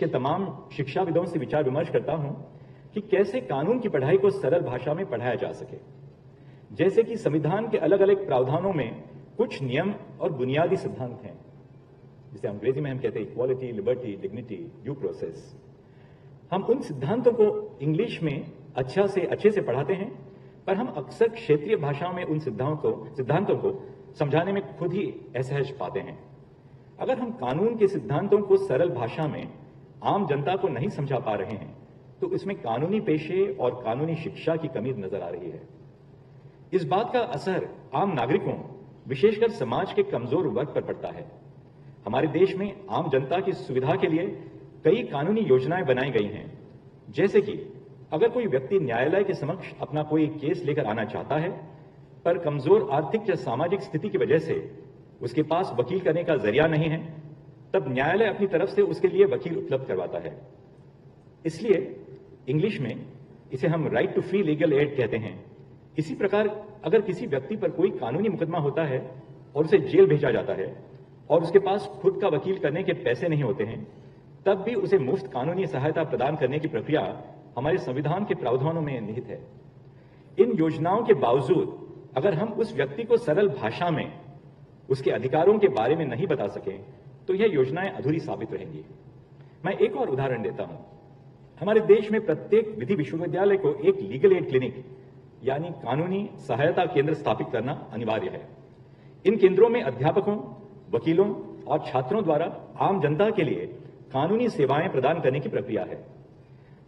के तमाम शिक्षाविदों से विचार विमर्श करता हूं कि कैसे कानून की पढ़ाई को सरल भाषा में पढ़ाया जा सके। जैसे कि संविधान के अलग अलग प्रावधानों में कुछ नियम और बुनियादी सिद्धांत हैं, जिसे अंग्रेजी में हम कहते हैं equality, liberty, dignity, due process. हम उन सिद्धांतों को इंग्लिश में अच्छे से पढ़ाते हैं, पर हम अक्सर क्षेत्रीय भाषाओं में उन सिद्धांतों को समझाने में खुद ही असहज पाते हैं। अगर हम कानून के सिद्धांतों को सरल भाषा में आम जनता को नहीं समझा पा रहे हैं, तो इसमें कानूनी पेशे और कानूनी शिक्षा की कमी नजर आ रही है। इस बात का असर आम नागरिकों, विशेषकर समाज के कमजोर वर्ग पर पड़ता है। हमारे देश में आम जनता की सुविधा के लिए कई कानूनी योजनाएं बनाई गई हैं, जैसे कि अगर कोई व्यक्ति न्यायालय के समक्ष अपना कोई केस लेकर आना चाहता है, पर कमजोर आर्थिक या सामाजिक स्थिति की वजह से उसके पास वकील करने का जरिया नहीं है, तब न्यायालय अपनी तरफ से उसके लिए वकील उपलब्ध करवाता है। इसलिए इंग्लिश में इसे हम right to free legal aid कहते हैं। इसी प्रकार अगर किसी व्यक्ति पर कोई कानूनी मुकदमा होता है और उसे जेल भेजा जाता है और उसके पास खुद का वकील करने के पैसे नहीं होते हैं, तब भी उसे मुफ्त कानूनी सहायता प्रदान करने की प्रक्रिया हमारे संविधान के प्रावधानों में निहित है। इन योजनाओं के बावजूद अगर हम उस व्यक्ति को सरल भाषा में उसके अधिकारों के बारे में नहीं बता सकें, तो यह योजनाएं अधूरी साबित रहेंगी। मैं एक और उदाहरण देता हूं। हमारे देश में प्रत्येक विधि विश्वविद्यालय को एक लीगल एड क्लिनिक यानी कानूनी सहायता केंद्र स्थापित करना अनिवार्य है। इन केंद्रों में अध्यापकों, वकीलों और छात्रों द्वारा आम जनता के लिए कानूनी सेवाएं प्रदान करने की प्रक्रिया है।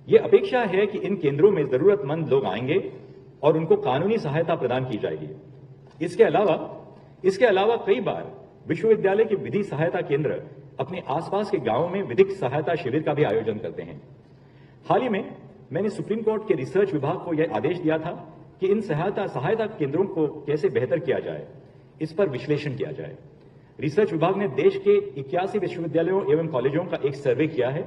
यह अपेक्षा है कि इन केंद्रों में जरूरतमंद लोग आएंगे और उनको कानूनी सहायता प्रदान की जाएगी। इसके अलावा कई बार विश्वविद्यालय के विधि सहायता केंद्र अपने आसपास के गांवों में विधिक सहायता शिविर का भी आयोजन करते हैं। हाल ही में मैंने सुप्रीम कोर्ट के रिसर्च विभाग को यह आदेश दिया था कि इन सहायता केंद्रों को कैसे बेहतर किया जाए, इस पर विश्लेषण किया जाए। रिसर्च विभाग ने देश के 81 विश्वविद्यालयों एवं कॉलेजों का एक सर्वे किया है।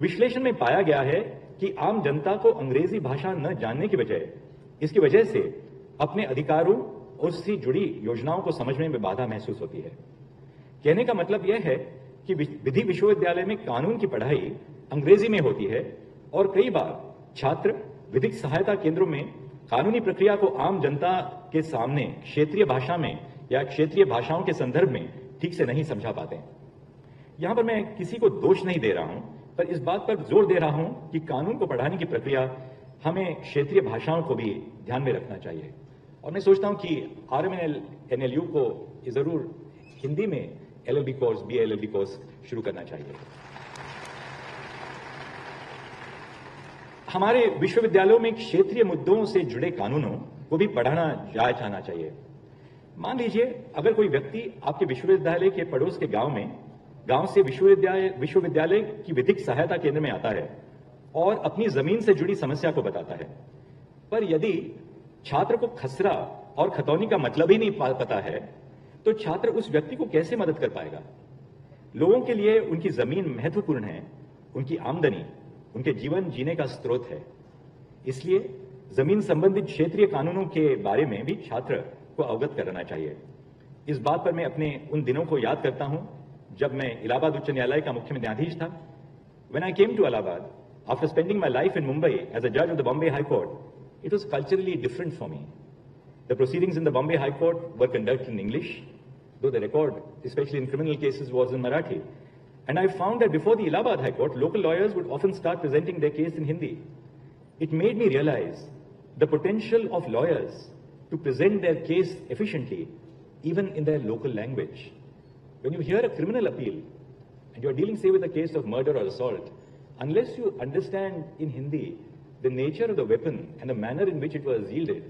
विश्लेषण में पाया गया है कि आम जनता को अंग्रेजी भाषा न जानने की इसकी वजह से अपने अधिकारों और उससे जुड़ी योजनाओं को समझने में बाधा महसूस होती है। कहने का मतलब यह है कि विधि विश्वविद्यालय में कानून की पढ़ाई अंग्रेजी में होती है और कई बार छात्र विधिक सहायता केंद्रों में कानूनी प्रक्रिया को आम जनता के सामने क्षेत्रीय भाषा में या क्षेत्रीय भाषाओं के संदर्भ में ठीक से नहीं समझा पाते। यहां पर मैं किसी को दोष नहीं दे रहा हूं, पर इस बात पर जोर दे रहा हूं कि कानून को पढ़ाने की प्रक्रिया हमें क्षेत्रीय भाषाओं को भी ध्यान में रखना चाहिए। और मैं सोचता हूं कि RMN NLU को जरूर हिंदी में LLB course, BA LLB course शुरू करना चाहिए। हमारे विश्वविद्यालयों में क्षेत्रीय मुद्दों से जुड़े कानूनों को भी पढ़ाना जाना चाहिए। मान लीजिए अगर कोई व्यक्ति आपके विश्वविद्यालय के पड़ोस के गांव से विश्वविद्यालय की विधिक सहायता केंद्र में आता है और अपनी जमीन से जुड़ी समस्या को बताता है, पर यदि छात्र को खसरा और खतौनी का मतलब ही नहीं पता है, तो छात्र उस व्यक्ति को कैसे मदद कर पाएगा? लोगों के लिए उनकी जमीन महत्वपूर्ण है, उनकी आमदनी उनके जीवन जीने का स्रोत है। इसलिए जमीन संबंधित क्षेत्रीय कानूनों के बारे में भी छात्र को अवगत कराना चाहिए। इस बात पर मैं अपने उन दिनों को याद करता हूं जब मैं इलाहाबाद उच्च न्यायालय का मुख्य न्यायाधीश था। When I came to Allahabad, after spending my life in Mumbai as a judge of the Bombay High Court, it was culturally different for me. The proceedings in the Bombay High Court were conducted in English, though the record, especially in criminal cases, was in Marathi. And I found that before the Allahabad High Court, local lawyers would often start presenting their case in Hindi. It made me realize the potential of lawyers to present their case efficiently, even in their local language. When you hear a criminal appeal, and you are dealing, say, with a case of murder or assault, unless you understand in Hindi the nature of the weapon and the manner in which it was wielded,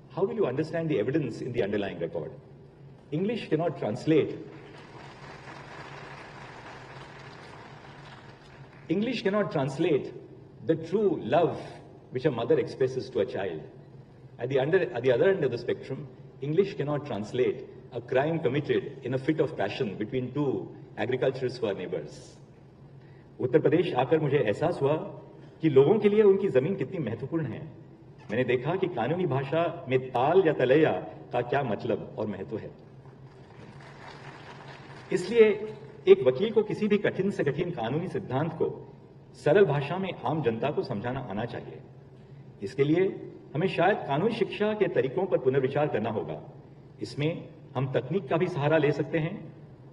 how will you understand the evidence in the underlying record? English cannot translate. English cannot translate the true love which a mother expresses to a child. At the other end of the spectrum, English cannot translate a crime committed in a fit of passion between two agriculturists who are neighbors. Uttar Pradesh आकर मुझे एहसास हुआ कि लोगों के लिए उनकी जमीन कितनी महत्वपूर्ण है। मैंने देखा कि कानूनी भाषा में ताल या तलैया का क्या मतलब और महत्व है। इसलिए एक वकील को किसी भी कठिन से कठिन कानूनी सिद्धांत को सरल भाषा में आम जनता को समझाना आना चाहिए। इसके लिए हमें शायद कानूनी शिक्षा के तरीकों पर पुनर्विचार करना होगा। इसमें हम तकनीक का भी सहारा ले सकते हैं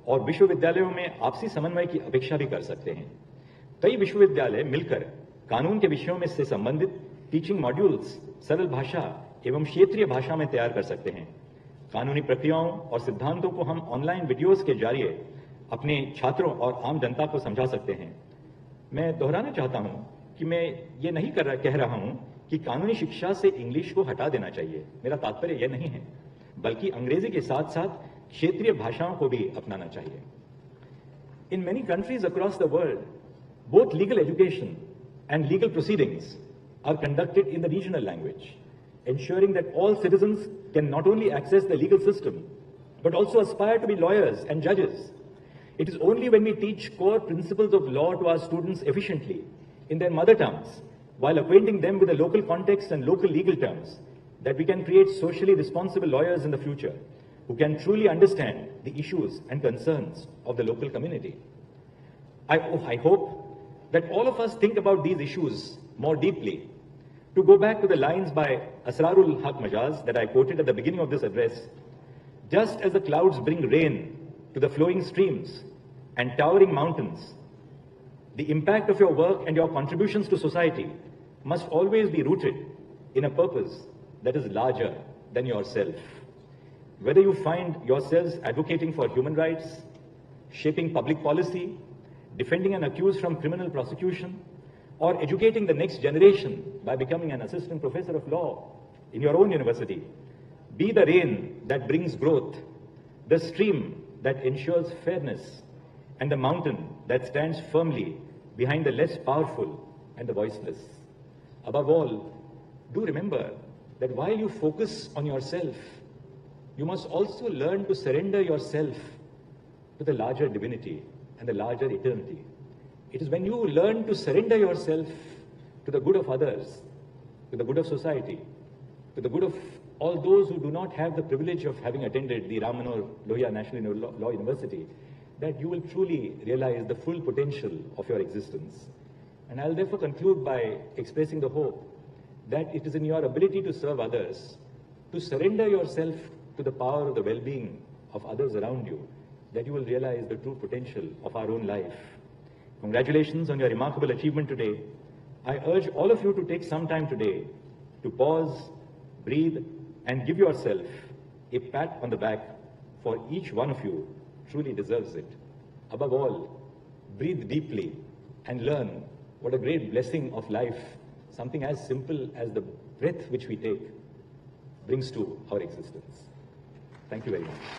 और विश्वविद्यालयों में आपसी समन्वय की अपेक्षा भी कर सकते हैं। कई विश्वविद्यालय मिलकर कानून के विषयों में से संबंधित टीचिंग मॉड्यूल्स सरल भाषा एवं क्षेत्रीय भाषा में तैयार कर सकते हैं। कानूनी प्रक्रियाओं और सिद्धांतों को हम ऑनलाइन वीडियोस के जरिए अपने छात्रों और आम जनता को समझा सकते हैं। मैं दोहराना चाहता हूं कि मैं ये नहीं कह रहा हूं कि कानूनी शिक्षा से इंग्लिश को हटा देना चाहिए। मेरा तात्पर्य यह नहीं है, बल्कि अंग्रेजी के साथ साथ क्षेत्रीय भाषाओं को भी अपनाना चाहिए। In many countries across the world, both legal education and legal proceedings are conducted in the regional language, ensuring that all citizens can not only access the legal system, but also aspire to be lawyers and judges. It is only when we teach core principles of law to our students efficiently in their mother tongues, while acquainting them with the local context and local legal terms, that we can create socially responsible lawyers in the future who can truly understand the issues and concerns of the local community. I hope that all of us think about these issues more deeply. To go back to the lines by Asrarul Haq Majaz that I quoted at the beginning of this address, just as the clouds bring rain to the flowing streams and towering mountains, the impact of your work and your contributions to society must always be rooted in a purpose that is larger than yourself. Whether you find yourselves advocating for human rights, shaping public policy, defending an accused from criminal prosecution, or educating the next generation by becoming an assistant professor of law in your own university, be the rain that brings growth, the stream that ensures fairness, and the mountain that stands firmly behind the less powerful and the voiceless. Above all, do remember that while you focus on yourself, you must also learn to surrender yourself to the larger divinity and the larger eternity. It is when you learn to surrender yourself to the good of others, to the good of society, to the good of all those who do not have the privilege of having attended the Ram Manohar Lohia National Law University, that you will truly realize the full potential of your existence. And I'll therefore conclude by expressing the hope that it is in your ability to serve others, to surrender yourself to the power of the well-being of others around you, that you will realize the true potential of our own life. Congratulations on your remarkable achievement today. I urge all of you to take some time today to pause, breathe, and give yourself a pat on the back, for each one of you truly deserves it. Above all, breathe deeply and learn what a great blessing of life, something as simple as the breath which we take, brings to our existence. Thank you very much.